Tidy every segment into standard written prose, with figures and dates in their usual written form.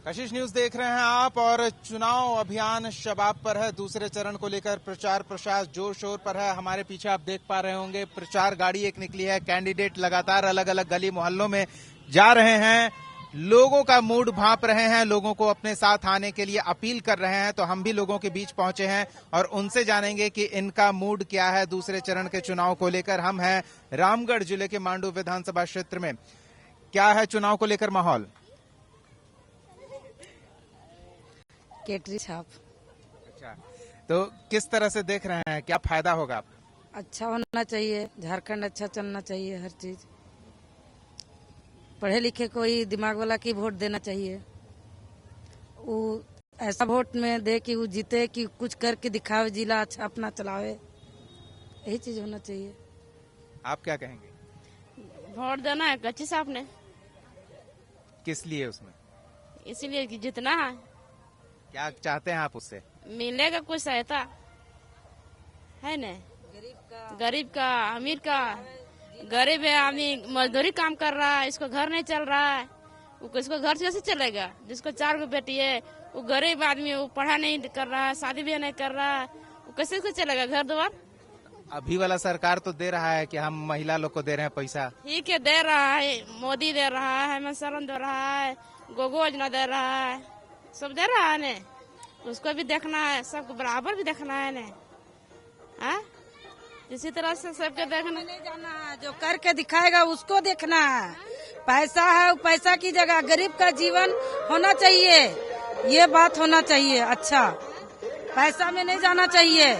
कशिश news देख रहे हैं आप और चुनाव अभियान शबाब पर है। दूसरे चरण को लेकर प्रचार प्रसार जोर शोर पर है। हमारे पीछे आप देख पा रहे होंगे प्रचार गाड़ी एक निकली है। कैंडिडेट लगातार अलग अलग गली मोहल्लों में जा रहे हैं, लोगों का मूड भांप रहे हैं, लोगों को अपने साथ आने के लिए अपील कर रहे हैं। तो हम भी लोगों के बीच पहुंचे हैं और उनसे जानेंगे कि इनका मूड क्या है दूसरे चरण के चुनाव को लेकर। हम हैं रामगढ़ जिले के मांडू विधानसभा क्षेत्र में। क्या है चुनाव को लेकर माहौल? केटरी छाप। अच्छा, तो किस तरह से देख रहे हैं, क्या फायदा होगा? अच्छा होना चाहिए, झारखंड अच्छा चलना चाहिए, हर चीज पढ़े लिखे कोई दिमाग वाला की वोट देना चाहिए। वो ऐसा वोट में दे कि वो जीते, कि कुछ करके दिखावे, जिला अच्छा अपना चलावे, यही चीज होना चाहिए। आप क्या कहेंगे? वोट देना है कच्ची साहब ने। किस लिए उसमें? इसीलिए कि जितना है। क्या चाहते हैं आप उससे? मिलेगा कुछ सहायता है न, गरीब का अमीर का। गरीब है आदमी मजदूरी काम कर रहा है, इसको घर नहीं चल रहा है, इसको घर कैसे चलेगा? जिसको 4 गो बेटी है, वो गरीब आदमी, वो पढ़ा नहीं कर रहा है, शादी भी नहीं कर रहा है, वो कैसे चलेगा घर द्वार? अभी वाला सरकार तो दे रहा है कि हम महिला लोग को दे रहे हैं पैसा। ठीक है, दे रहा है, मोदी दे रहा है, हेमंत सोरेन दे रहा है, गोगो योजना दे रहा है, सब दे रहा है ने। उसको भी देखना है, सबको बराबर भी देखना है ने। इसी तरह से सबके देखना नहीं जाना है, जो करके दिखाएगा उसको देखना है। पैसा है, पैसा की जगह गरीब का जीवन होना चाहिए, ये बात होना चाहिए। अच्छा, पैसा में नहीं जाना चाहिए,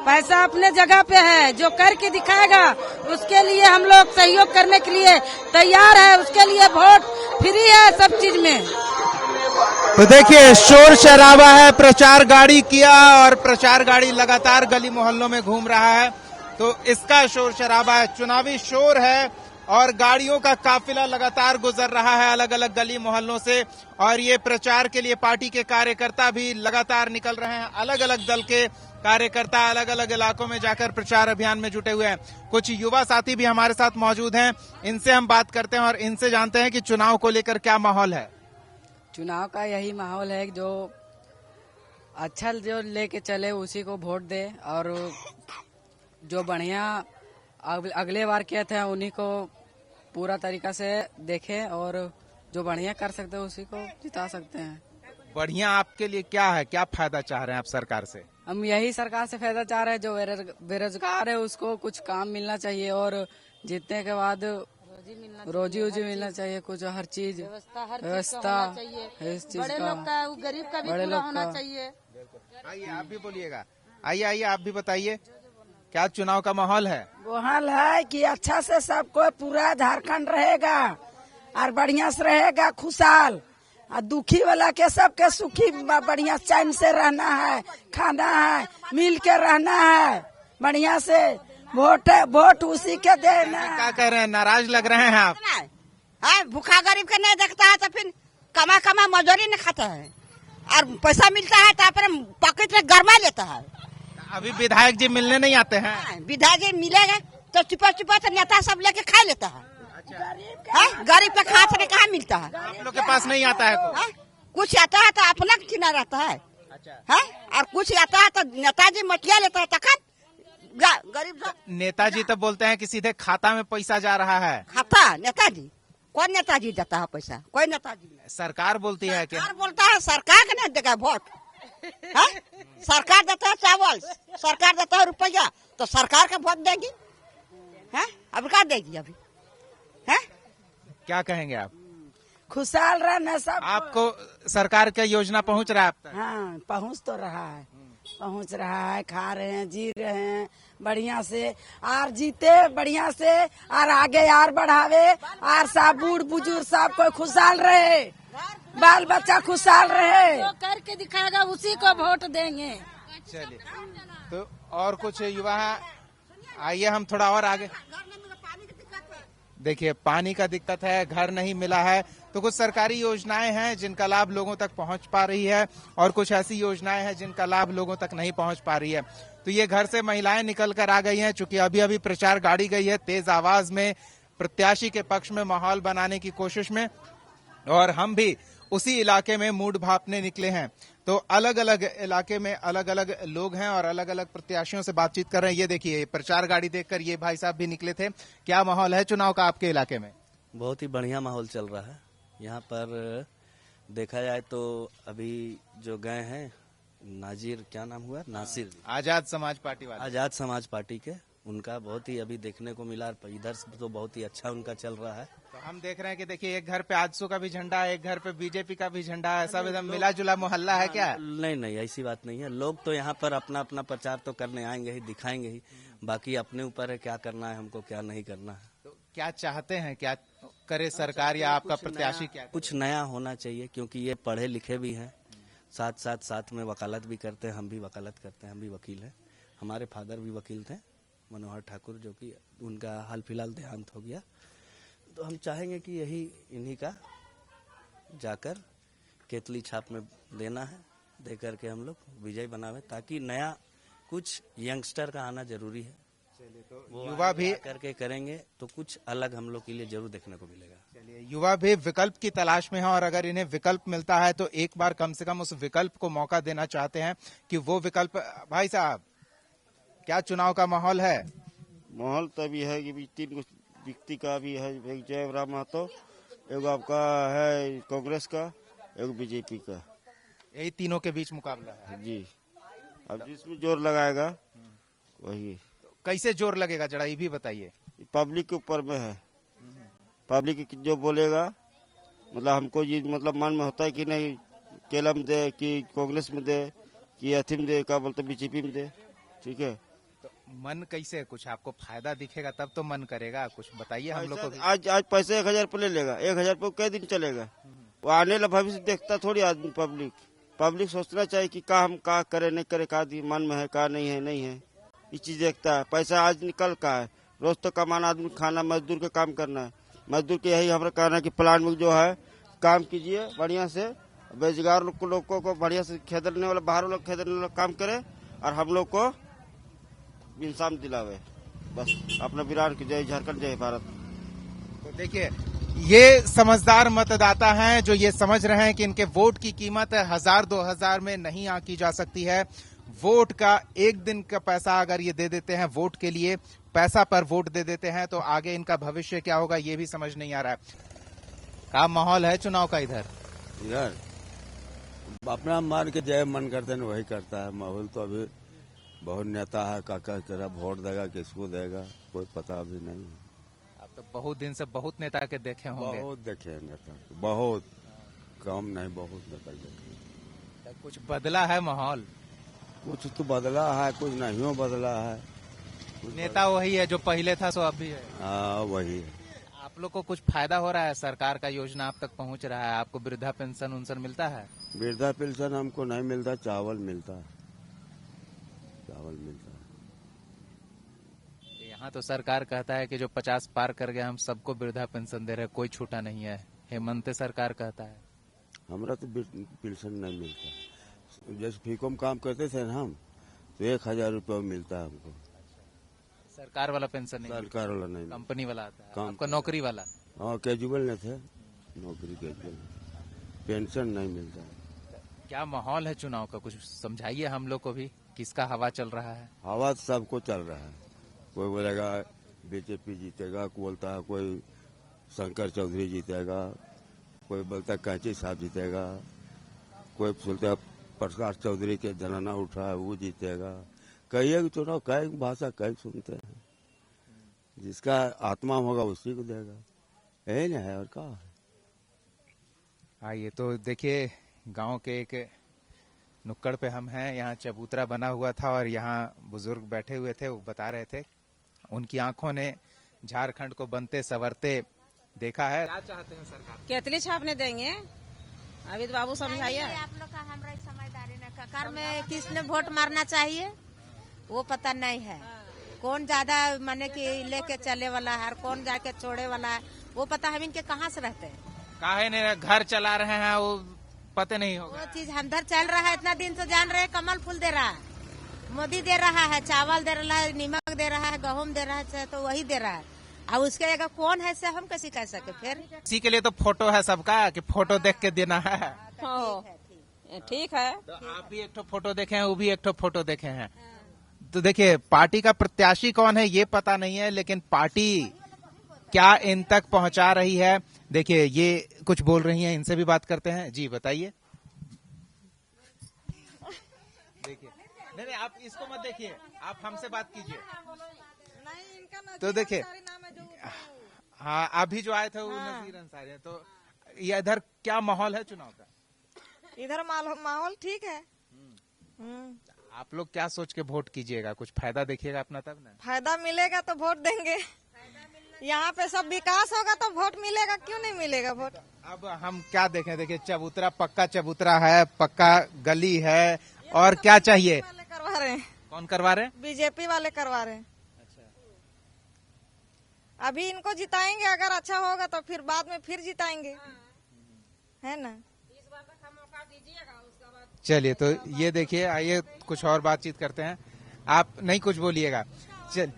पैसा अपने जगह पे है। जो करके दिखाएगा उसके लिए हम लोग सहयोग करने के लिए तैयार है, उसके लिए वोट फ्री है सब चीज में। तो देखिए शोर शराबा है, प्रचार गाड़ी किया और प्रचार गाड़ी लगातार गली मोहल्लों में घूम रहा है, तो इसका शोर शराबा है, चुनावी शोर है और गाड़ियों का काफिला लगातार गुजर रहा है अलग अलग गली मोहल्लों से। और ये प्रचार के लिए पार्टी के कार्यकर्ता भी लगातार निकल रहे हैं, अलग अलग दल के कार्यकर्ता अलग अलग इलाकों में जाकर प्रचार अभियान में जुटे हुए हैं। कुछ युवा साथी भी हमारे साथ मौजूद हैं, इनसे हम बात करते हैं और इनसे जानते हैं कि चुनाव को लेकर क्या माहौल है। चुनाव का यही माहौल है, जो अच्छा जो लेके चले उसी को वोट दे, और जो बढ़िया अगले बार किए थे उन्हीं को पूरा तरीका से देखे, और जो बढ़िया कर सकते हैं उसी को जिता सकते हैं। बढ़िया आपके लिए क्या है, क्या फायदा चाह रहे हैं आप सरकार से? हम यही सरकार से फायदा चाह रहे हैं, जो बेरोजगार है उसको कुछ काम मिलना चाहिए, और जीतने के बाद रोजी उजी मिलना चाहिए, कुछ हर चीज व्यवस्था इस चीज का, गरीब का भी पूरा होना चाहिए। आइए आप भी बोलिएगा, आइए आप भी बताइए क्या चुनाव का माहौल है? माहौल है कि अच्छा से सबको पूरा झारखंड रहेगा और बढ़िया से रहेगा, खुशहाल, और दुखी वाला के सबके सुखी बढ़िया चैन से रहना है, खाना है, मिल के रहना है, बढ़िया से वोट उसी के देना है। क्या कह रहे हैं, नाराज लग रहे हैं आप? भूखा गरीब के नहीं देखता है तो फिर कमा मजदूरी नहीं खाता है, और पैसा मिलता है तो अपने पॉकेट में गरमा लेता है। अभी विधायक जी मिलने नहीं आते हैं? विधायक जी मिलेगा तो चुपा तो नेता सब लेके खा लेता है। गरीब का खाने कहाँ मिलता है? आप लोग के पास नहीं आता है? कुछ आता है तो अपना चिन्ह रहता है, और कुछ आता है तो नेताजी मटिया लेता है, तखन गरीब। नेताजी तो बोलते हैं कि सीधे खाता में पैसा जा रहा है। खाता नेताजी? कौन नेताजी देता है पैसा? कोई नेताजी नहीं। सरकार बोलती है कि सरकार बोलता है, सरकार के नहीं देगा वोट। सरकार देता है चावल, सरकार देता है रुपया, तो सरकार का वोट देगी? अब क्या देगी अभी? क्या कहेंगे आप? खुशहाल रहना सब। आपको सरकार का योजना पहुंच रहा है आप तक? हाँ, पहुंच तो रहा है, पहुंच रहा है, खा रहे हैं, जी रहे हैं बढ़िया से, और जीते बढ़िया से, और आगे यार बढ़ावे, और सब बूढ़ बुजुर्ग सब कोई खुशहाल रहे, बाल बच्चा खुशहाल रहे। जो करके दिखाएगा उसी को वोट देंगे। चलिए, तो और कुछ युवा हैं, आइए हम थोड़ा और आगे। देखिए पानी का दिक्कत है, घर नहीं मिला है, तो कुछ सरकारी योजनाएं हैं जिनका लाभ लोगों तक पहुंच पा रही है, और कुछ ऐसी योजनाएं हैं जिनका लाभ लोगों तक नहीं पहुंच पा रही है। तो ये घर से महिलाएं निकल कर आ गई हैं, चूंकि अभी अभी प्रचार गाड़ी गई है तेज आवाज में प्रत्याशी के पक्ष में माहौल बनाने की कोशिश में, और हम भी उसी इलाके में मूड भापने निकले हैं। तो अलग अलग इलाके में अलग अलग लोग हैं और अलग अलग प्रत्याशियों से बातचीत कर रहे हैं। ये देखिए, प्रचार गाड़ी देखकर ये भाई साहब भी निकले थे। क्या माहौल है चुनाव का आपके इलाके में? बहुत ही बढ़िया माहौल चल रहा है। यहाँ पर देखा जाए तो अभी जो गए हैं नाजिर, क्या नाम हुआ, नासिर, आजाद समाज पार्टी वाले, आजाद समाज पार्टी के, उनका बहुत ही अभी देखने को मिला। इधर तो बहुत ही अच्छा उनका चल रहा है। तो हम देख रहे हैं कि देखिए, एक घर पे आजसू का भी झंडा है, एक घर पे बीजेपी का भी झंडा है। सब एकदम मिला जुला मोहल्ला है क्या? नहीं, ऐसी बात नहीं है। लोग तो यहाँ पर अपना अपना प्रचार तो करने आएंगे ही, दिखाएंगे ही। बाकी अपने ऊपर है क्या करना है हमको, क्या नहीं करना है। तो क्या चाहते हैं, क्या करे सरकार या आपका प्रत्याशी? क्या कुछ नया होना चाहिए, क्योंकि ये पढ़े लिखे भी हैं, साथ में वकालत भी करते हैं। हम भी वकालत करते हैं, हम भी वकील हैं। हमारे फादर भी वकील थे, मनोहर ठाकुर, जो कि उनका हाल फिलहाल देहांत हो गया। तो हम चाहेंगे कि यही इन्हीं का जाकर केतली छाप में देना है, दे करके हम लोग विजय बनावे, ताकि नया कुछ यंगस्टर का आना जरूरी है। तो युवा भी करके करेंगे तो कुछ अलग हम लोग के लिए जरूर देखने को मिलेगा। चलिए, युवा भी विकल्प की तलाश में है और अगर इन्हें विकल्प मिलता है तो एक बार कम से कम उस विकल्प को मौका देना चाहते हैं कि वो विकल्प। भाई साहब, क्या चुनाव का माहौल है? माहौल तभी है कि तीन व्यक्ति का भी है, एक जयराम महतो, एक आपका है कांग्रेस का, एक बीजेपी का। यही तीनों के बीच मुकाबला है जी। अब जिसमें जोर लगाएगा वही। कैसे जोर लगेगा, जरा ये भी बताइए। पब्लिक के ऊपर में है। पब्लिक जो बोलेगा, मतलब हमको ये मतलब मन में होता है कि नहीं केला में दे, कि कांग्रेस में दे, कि अथी में दे, क्या बोलते बीजेपी में दे। ठीक है, तो मन कैसे, कुछ आपको फायदा दिखेगा तब तो मन करेगा, कुछ बताइए हम लोग को भी। आज पैसे 1000 रुपये ले लेगा, 1000 रुपये कै दिन चलेगा? वो आने वाला भविष्य देखता थोड़ी आदमी। पब्लिक सोचना चाहिए कि का हम का करे नहीं करे, का मन में है का नहीं है, ये चीज देखता है। पैसा आज निकल का है, रोज तो कमाना आदमी, खाना मजदूर के काम करना है। मजदूर के यही हमारा कहना है कि प्लान में जो है काम कीजिए बढ़िया से, बेरोजगार लोगों को बढ़िया से खेदने वाला, बाहर लोग खेदने वाला काम करे और हम लोग को इंसाफ दिलावे। बस अपना विराट की जय, झारखंड जय भारत। तो देखिए, ये समझदार मतदाता हैं जो ये समझ रहे हैं कि इनके वोट की कीमत 1000-2000 में नहीं आंकी जा सकती है। वोट का एक दिन का पैसा अगर ये दे देते हैं, वोट के लिए पैसा पर वोट दे देते हैं, तो आगे इनका भविष्य क्या होगा ये भी समझ नहीं आ रहा है। क्या माहौल है चुनाव का इधर? अपना मान के जय मन करते हैं वही करता है। माहौल तो अभी बहुत नेता है, काका तेरा वोट देगा, किसको देगा कोई पता अभी नहीं। आप तो बहुत दिन से बहुत नेता के देखे होंगे। बहुत देखे नेता, बहुत कम नहीं, बहुत नेता देखे। कुछ बदला है माहौल? कुछ तो बदला है, कुछ नहीं बदला है। नेता वही है जो पहले था सो अभी है। हाँ वही है। आप लोग को कुछ फायदा हो रहा है? सरकार का योजना आप तक पहुंच रहा है? आपको वृद्धा पेंशन उनसन मिलता है? वृद्धा पेंशन हमको नहीं मिलता, चावल मिलता है, चावल मिलता है। यहाँ तो सरकार कहता है कि जो 50 पार कर गया हम सबको वृद्धा पेंशन दे रहे, कोई छूटा नहीं है। हेमंत सरकार कहता है। हमरा तो पेंशन नहीं मिलता। जैसे फीको में काम करते थे ना हम, तो 1000 रुपया मिलता है हमको। सरकार वाला पेंशन नहीं? सरकार वाला नहीं, कंपनी वाला आता है। आपका नौकरी वाला? हाँ, कैजुअल नहीं थे, नौकरी कैजुअल, पेंशन नहीं मिलता। क्या माहौल है चुनाव का, कुछ समझाइए हम लोग को भी, किसका हवा चल रहा है? हवा सबको चल रहा है। कोई बोलेगा बीजेपी जीतेगा, कोई बोलता है कोई शंकर चौधरी जीतेगा, कोई बोलता है कैंची साहब जीतेगा, कोई बोलता है प्रकाश चौधरी के जनाना उठा है वो जीतेगा। कई चुनाव कई भाषा कई सुनते हैं, जिसका आत्मा होगा उसी को देगा, यही ना है और क्या है। आइए तो देखिए, गांव के एक नुक्कड़ पे हम हैं। यहाँ चबूतरा बना हुआ था और यहाँ बुजुर्ग बैठे हुए थे, वो बता रहे थे उनकी आंखों ने झारखंड को बनते संवरते देखा है। क्या चाहते हैं सरकार? केतली छापने देंगे। अभी तो बाबू समझाइए। आप लोग का हमारा समझदारी न ककार में किसने वोट मारना चाहिए वो पता नहीं है। कौन ज्यादा माने कि लेके चले वाला है और कौन जाके छोड़े वाला है वो पता है। इनके कहाँ से रहते हैं? काहे ने घर चला रहे हैं वो पता नहीं होगा। वो चीज अंदर चल रहा है, इतना दिन से जान रहे हैं। कमल फूल दे रहा है, मोदी दे रहा है, चावल दे रहा है, नमक दे रहा है, गेहूं दे रहा है, तो वही दे रहा है। अब उसके जगह कौन है से हम कैसे कह सके फिर। इसी के लिए तो फोटो है सबका कि फोटो देख के देना है। ठीक है। तो आप भी एक ठो फोटो देखे हैं, वो भी एक ठो फोटो देखे हैं। तो देखिए पार्टी का प्रत्याशी कौन है ये पता नहीं है, लेकिन पार्टी क्या इन तक पहुंचा रही है। देखिए ये कुछ बोल रही हैं, इनसे भी बात करते हैं। जी बताइए। देखिए नहीं आप इसको मत देखिए, आप हमसे बात कीजिए। तो देखिए हाँ अभी जो आए थे वो नजीर अंसारी है। तो ये इधर क्या माहौल है चुनाव का? इधर माहौल ठीक है। आप लोग क्या सोच के वोट कीजिएगा? कुछ फायदा देखिएगा अपना तब ना। फायदा मिलेगा तो वोट देंगे। यहाँ पे सब विकास होगा तो वोट मिलेगा, क्यों नहीं मिलेगा वोट। अब हम क्या देखें? देखिए चबूतरा पक्का चबूतरा है, पक्का गली है, और क्या चाहिए? वाले करवा रहे हैं। कौन करवा रहे हैं? बीजेपी वाले करवा रहे हैं। अभी इनको जिताएंगे, अगर अच्छा होगा तो फिर बाद में फिर जिताएंगे, है ना। चलिए तो ये देखिए, आइए कुछ और बातचीत करते हैं। आप नहीं कुछ बोलिएगा, चल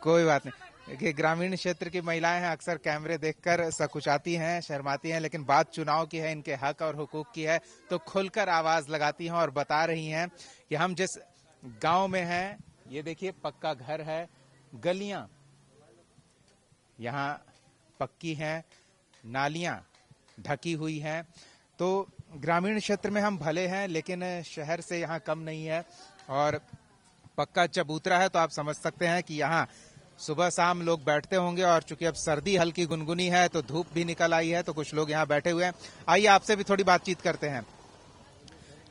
कोई बात नहीं। देखिए ग्रामीण क्षेत्र की महिलाएं हैं, अक्सर कैमरे देखकर सकुचाती हैं, शर्माती हैं, लेकिन बात चुनाव की है, इनके हक और हुकूक की है, तो खुलकर आवाज लगाती हैं और बता रही हैं कि हम जिस गांव में हैं, ये देखिए पक्का घर है, गलियां यहाँ पक्की हैं, नालियां ढकी हुई हैं। तो ग्रामीण क्षेत्र में हम भले हैं, लेकिन शहर से यहाँ कम नहीं है, और पक्का चबूतरा है। तो आप समझ सकते हैं कि यहाँ सुबह शाम लोग बैठते होंगे, और चूंकि अब सर्दी हल्की गुनगुनी है तो धूप भी निकल आई है, तो कुछ लोग यहाँ बैठे हुए हैं। आइए आपसे भी थोड़ी बातचीत करते हैं।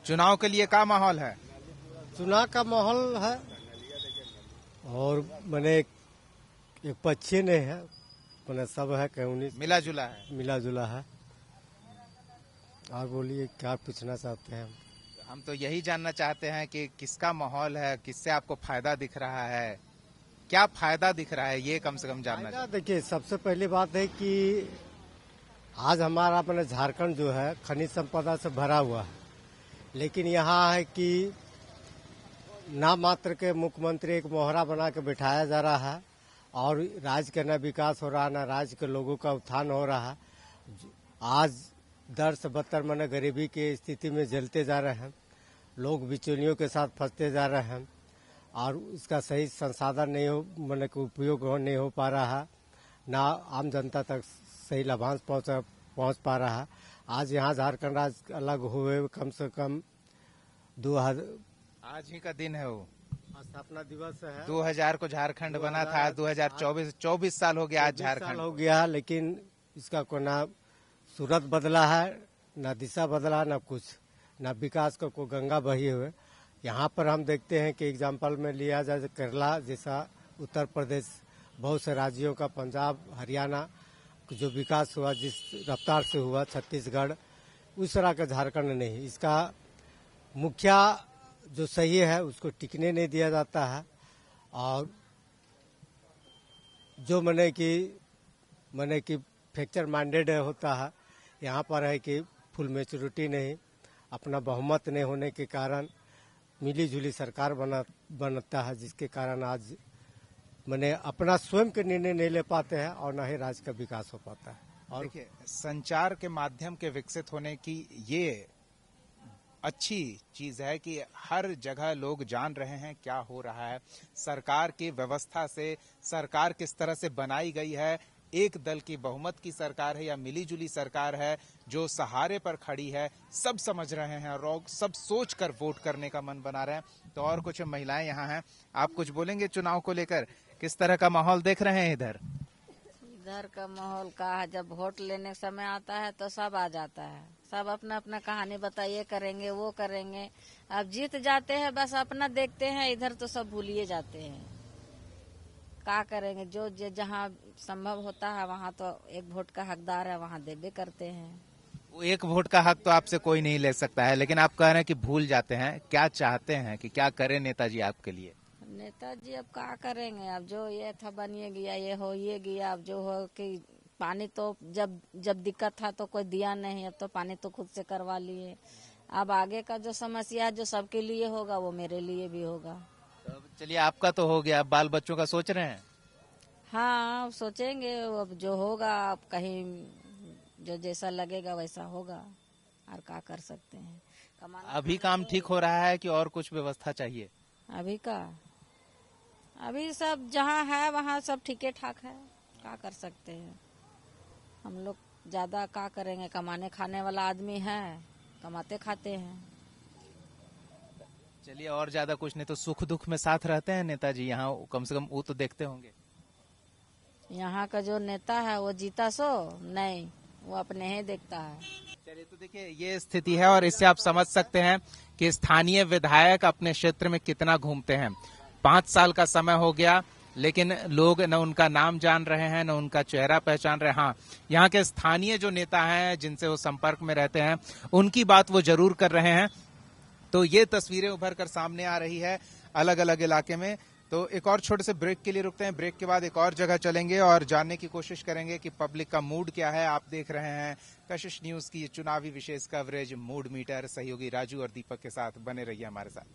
चुनाव के लिए क्या माहौल है? चुनाव का माहौल है, और मैंने एक पक्षी नहीं है, मैंने सब है, कहीं मिला जुला है। और बोलिए क्या पूछना चाहते हैं? हम तो यही जानना चाहते हैं कि किसका माहौल है, किससे आपको फायदा दिख रहा है, क्या फायदा दिख रहा है, ये कम से कम जानना चाहिए। देखिए सबसे पहली बात है कि आज हमारा अपने झारखंड जो है खनिज संपदा से भरा हुआ है, लेकिन यहाँ है कि नाम मात्र के मुख्यमंत्री एक मोहरा बना के बिठाया जा रहा है, और राज्य का न विकास हो रहा है, न राज्य के लोगों का उत्थान हो रहा है। आज दर से बदतर मैंने गरीबी की स्थिति में जलते जा रहे हैं, लोग बिचौलियों के साथ फंसते जा रहे हैं, और उसका सही संसाधन नहीं हो, मैंने उपयोग नहीं हो पा रहा है, ना आम जनता तक सही लाभांश पहुंच पा रहा है। आज यहाँ झारखंड राज्य अलग हुए कम से कम आज ही का दिन है, वो स्थापना दिवस है। 2000 को झारखंड बना था, 2024 साल हो गया आज झारखंड हो गया, लेकिन इसका कोई ना सूरत बदला है, ना दिशा बदला, ना कुछ, ना विकास का कोई गंगा बही हुए। यहाँ पर हम देखते हैं कि एग्जाम्पल में लिया जाए केरला जैसा, उत्तर प्रदेश, बहुत से राज्यों का, पंजाब, हरियाणा जो विकास हुआ जिस रफ्तार से हुआ, छत्तीसगढ़, उस तरह का झारखंड नहीं। इसका मुखिया जो सही है उसको टिकने नहीं दिया जाता है, और जो मैंने कि फ्रैक्चर माइंडेड होता है, यहाँ पर है कि फुल मैच्योरिटी नहीं, अपना बहुमत नहीं होने के कारण मिली जुली सरकार बनता है, जिसके कारण आज मैंने अपना स्वयं के निर्णय नहीं ले पाते हैं, और न ही राज्य का विकास हो पाता है। और देखिए संचार के माध्यम के विकसित होने की ये अच्छी चीज है कि हर जगह लोग जान रहे हैं क्या हो रहा है, सरकार की व्यवस्था से, सरकार किस तरह से बनाई गई है, एक दल की बहुमत की सरकार है या मिलीजुली सरकार है जो सहारे पर खड़ी है, सब समझ रहे हैं, और सब सोच कर वोट करने का मन बना रहे हैं। तो और कुछ महिलाएं यहाँ हैं, आप कुछ बोलेंगे चुनाव को लेकर? किस तरह का माहौल देख रहे हैं इधर? इधर का माहौल का है, जब वोट लेने समय आता है तो सब आ जाता है, सब अपना अपना कहानी बताइए, करेंगे वो करेंगे। अब जीत जाते हैं, बस अपना देखते हैं, इधर तो सब भूलिए जाते हैं। क्या करेंगे, जो जहाँ संभव होता है वहाँ तो एक वोट का हकदार है, वहाँ देवे करते हैं। वो एक वोट का हक तो आपसे कोई नहीं ले सकता है, लेकिन आप कह रहे हैं कि भूल जाते हैं। क्या चाहते हैं कि क्या करें नेताजी आपके लिए? नेताजी अब क्या करेंगे, अब जो ये था बनिए गया, ये हो ये गया। अब जो हो कि पानी तो जब दिक्कत था तो कोई दिया नहीं, अब तो पानी तो खुद से करवा लिए। अब आगे का जो समस्या है जो सबके लिए होगा वो मेरे लिए भी होगा। चलिए आपका तो हो गया, अब बाल बच्चों का सोच रहे हैं? हाँ सोचेंगे, अब जो होगा, अब कहीं जो जैसा लगेगा वैसा होगा, और क्या कर सकते हैं। कमाना अभी काम ठीक हो रहा है कि और कुछ व्यवस्था चाहिए? अभी सब जहाँ है वहाँ सब ठीके ठाक है, क्या कर सकते हैं। हम लोग ज्यादा क्या करेंगे, कमाने खाने वाला आदमी है, कमाते खाते हैं। चलिए, और ज्यादा कुछ नहीं तो सुख दुख में साथ रहते हैं नेताजी यहाँ, कम से कम वो तो देखते होंगे। यहाँ का जो नेता है वो जीता सो नहीं, वो अपने ही देखता है। चलिए, तो देखिए ये स्थिति है और इससे आप समझ सकते हैं कि स्थानीय विधायक अपने क्षेत्र में कितना घूमते हैं। 5 साल का समय हो गया, लेकिन लोग न उनका नाम जान रहे हैं, न उनका चेहरा पहचान रहे हैं। हाँ, यहाँ के स्थानीय जो नेता हैं जिनसे वो संपर्क में रहते हैं, उनकी बात वो जरूर कर रहे हैं। तो ये तस्वीरें उभर कर सामने आ रही है अलग अलग इलाके में। तो एक और छोटे से ब्रेक के लिए रुकते हैं, ब्रेक के बाद एक और जगह चलेंगे और जानने की कोशिश करेंगे कि पब्लिक का मूड क्या है। आप देख रहे हैं कशिश न्यूज की चुनावी विशेष कवरेज मूड मीटर। सहयोगी राजू और दीपक के साथ बने रहिए हमारे साथ।